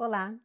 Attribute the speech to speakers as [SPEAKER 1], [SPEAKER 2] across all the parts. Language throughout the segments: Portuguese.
[SPEAKER 1] Olá,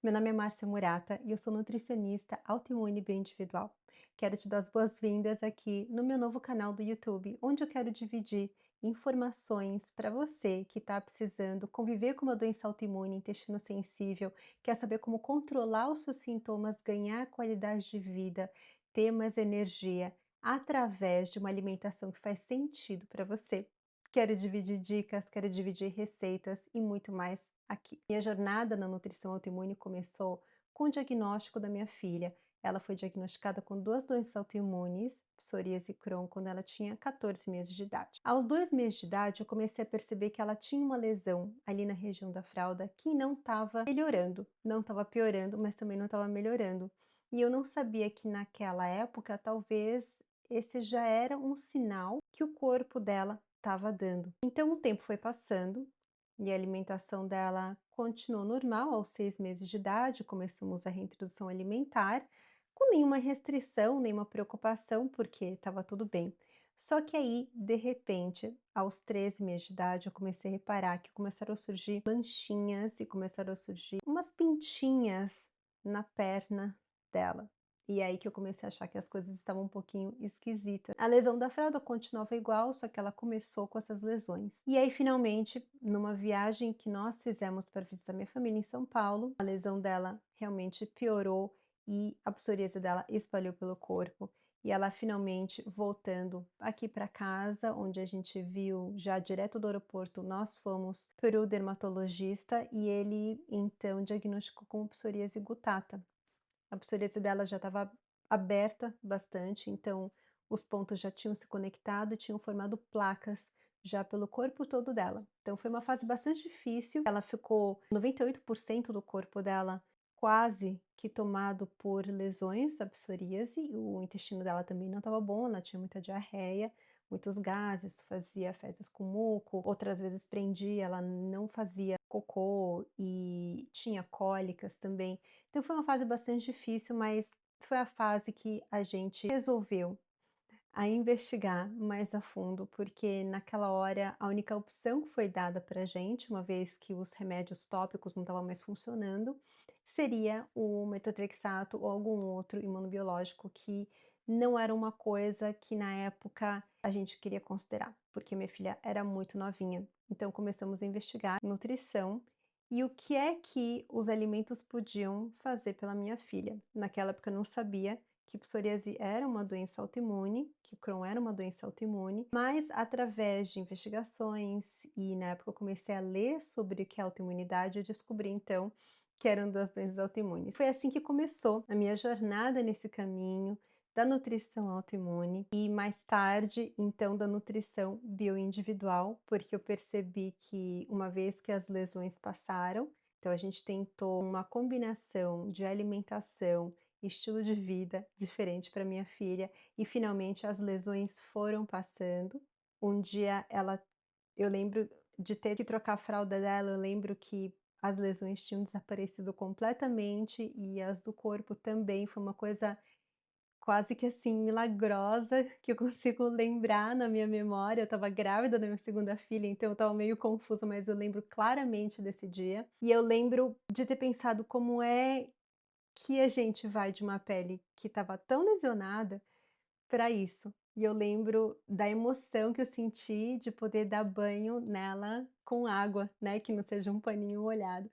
[SPEAKER 1] meu nome é Márcia Murata e eu sou nutricionista autoimune bioindividual. Quero te dar as boas-vindas aqui no meu novo canal do YouTube, onde eu quero dividir informações para você que está precisando conviver com uma doença autoimune, intestino sensível, quer saber como controlar os seus sintomas, ganhar qualidade de vida, ter mais energia através de uma alimentação que faz sentido para você. Quero dividir dicas, quero dividir receitas e muito mais aqui. Minha jornada na nutrição autoimune começou com o diagnóstico da minha filha. Ela foi diagnosticada com duas doenças autoimunes, psoríase e Crohn, quando ela tinha 14 meses de idade. Aos 2 meses de idade, eu comecei a perceber que ela tinha uma lesão ali na região da fralda que não estava melhorando, não estava piorando, mas também não estava melhorando. E eu não sabia que naquela época, talvez esse já era um sinal que o corpo dela estava dando. Então o tempo foi passando e a alimentação dela continuou normal aos 6 meses de idade, começamos a reintrodução alimentar, com nenhuma restrição, nenhuma preocupação, porque estava tudo bem. Só que aí, de repente, aos 13 meses de idade, eu comecei a reparar que começaram a surgir manchinhas e começaram a surgir umas pintinhas na perna dela. E aí que eu comecei a achar que as coisas estavam um pouquinho esquisitas. A lesão da fralda continuava igual, só que ela começou com essas lesões. E aí, finalmente, numa viagem que nós fizemos para visitar minha família em São Paulo, a lesão dela realmente piorou e a psoríase dela espalhou pelo corpo. E ela finalmente voltando aqui para casa, onde a gente viu já direto do aeroporto, nós fomos para o dermatologista e ele então diagnosticou com psoríase gutata. A psoríase dela já estava aberta bastante, então os pontos já tinham se conectado e tinham formado placas já pelo corpo todo dela. Então foi uma fase bastante difícil, ela ficou 98% do corpo dela quase que tomado por lesões da psoríase, o intestino dela também não estava bom, ela tinha muita diarreia, muitos gases, fazia fezes com muco, outras vezes prendia, ela não fazia cocô e tinha cólicas também. Então foi uma fase bastante difícil, mas foi a fase que a gente resolveu a investigar mais a fundo, porque naquela hora a única opção que foi dada pra gente, uma vez que os remédios tópicos não estavam mais funcionando, seria o metotrexato ou algum outro imunobiológico que não era uma coisa que na época a gente queria considerar, porque minha filha era muito novinha. Então começamos a investigar nutrição e o que é que os alimentos podiam fazer pela minha filha. Naquela época eu não sabia que psoríase era uma doença autoimune, que Crohn era uma doença autoimune, mas através de investigações e na época eu comecei a ler sobre o que é autoimunidade, eu descobri então que eram 2 doenças autoimunes. Foi assim que começou a minha jornada nesse caminho da nutrição autoimune e mais tarde, então, da nutrição bioindividual, porque eu percebi que uma vez que as lesões passaram, então a gente tentou uma combinação de alimentação, estilo de vida diferente para minha filha e finalmente as lesões foram passando. Um dia eu lembro de ter que trocar a fralda dela, eu lembro que as lesões tinham desaparecido completamente e as do corpo também, foi uma coisa quase que assim milagrosa que eu consigo lembrar na minha memória. Eu estava grávida da minha segunda filha, então eu estava meio confusa, mas eu lembro claramente desse dia. E eu lembro de ter pensado como é que a gente vai de uma pele que estava tão lesionada para isso. E eu lembro da emoção que eu senti de poder dar banho nela com água, né, que não seja um paninho molhado.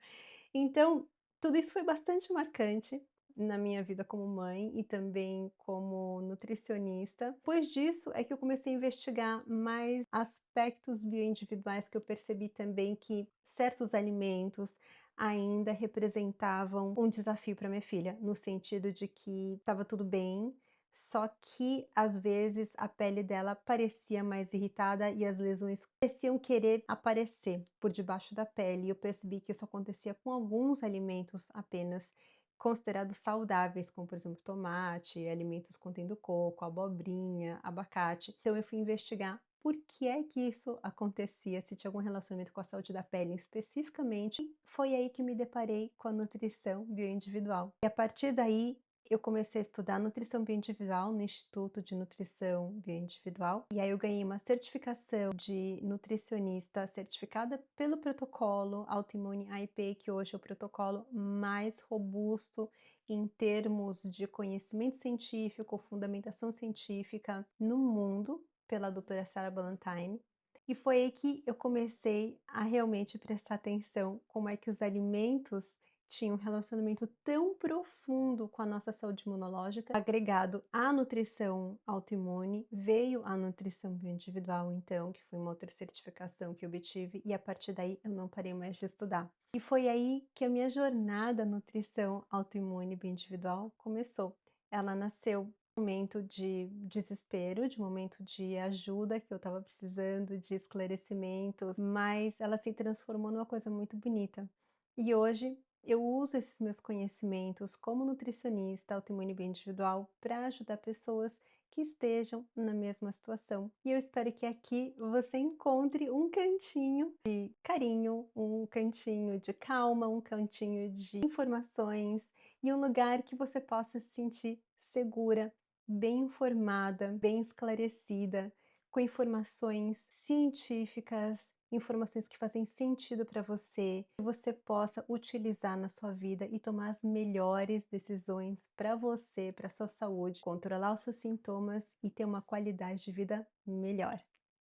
[SPEAKER 1] Então, tudo isso foi bastante marcante na minha vida como mãe e também como nutricionista. Depois disso é que eu comecei a investigar mais aspectos bioindividuais que eu percebi também que certos alimentos ainda representavam um desafio para minha filha, no sentido de que estava tudo bem, só que às vezes a pele dela parecia mais irritada e as lesões pareciam querer aparecer por debaixo da pele. E eu percebi que isso acontecia com alguns alimentos apenas considerados saudáveis, como por exemplo tomate, alimentos contendo coco, abobrinha, abacate. Então eu fui investigar por que é que isso acontecia, se tinha algum relacionamento com a saúde da pele especificamente. E foi aí que me deparei com a nutrição bioindividual. E a partir daí eu comecei a estudar nutrição bioindividual no Instituto de Nutrição Bioindividual, e aí eu ganhei uma certificação de nutricionista certificada pelo protocolo autoimune AIP, que hoje é o protocolo mais robusto em termos de conhecimento científico, fundamentação científica no mundo, pela doutora Sarah Ballantyne. E foi aí que eu comecei a realmente prestar atenção como é que os alimentos tinham um relacionamento tão profundo com a nossa saúde imunológica, agregado à nutrição autoimune, veio a nutrição bioindividual então, que foi uma outra certificação que eu obtive, e a partir daí eu não parei mais de estudar. E foi aí que a minha jornada nutrição autoimune bioindividual começou. Ela nasceu momento de desespero, de momento de ajuda que eu estava precisando, de esclarecimentos, mas ela se transformou numa coisa muito bonita. E hoje eu uso esses meus conhecimentos como nutricionista autoimune bioindividual para ajudar pessoas que estejam na mesma situação. E eu espero que aqui você encontre um cantinho de carinho, um cantinho de calma, um cantinho de informações e um lugar que você possa se sentir segura, bem informada, bem esclarecida, com informações científicas, informações que fazem sentido para você, que você possa utilizar na sua vida e tomar as melhores decisões para você, para sua saúde, controlar os seus sintomas e ter uma qualidade de vida melhor.